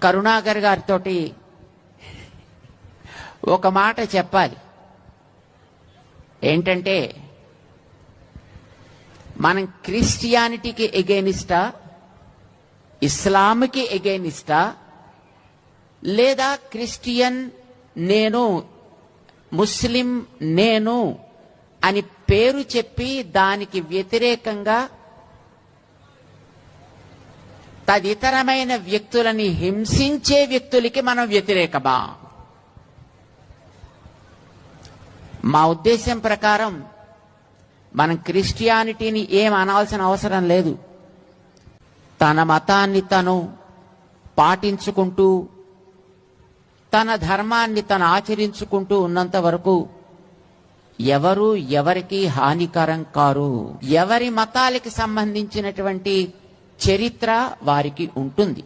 కరుణాకర్ గారితో ఒక మాట చెప్పాలి. ఏంటంటే, మనం క్రిస్టియానిటీకి ఎగెనిస్టా, ఇస్లాంకి ఎగెనిస్టా, లేదా క్రిస్టియన్ నేను, ముస్లిం నేను అని పేరు చెప్పి దానికి వ్యతిరేకంగా తదితరమైన వ్యక్తులని హింసించే వ్యక్తులకి మనం వ్యతిరేకమా? మా ఉద్దేశం ప్రకారం మనం క్రిస్టియానిటీని ఏం అనాల్సిన అవసరం లేదు. తన మతాన్ని తను పాటించుకుంటూ తన ధర్మాన్ని తను ఆచరించుకుంటూ ఉన్నంత వరకు ఎవరు ఎవరికి హానికరం కారు. ఎవరి మతాలకి సంబంధించినటువంటి చరిత్ర వారికి ఉంటుంది.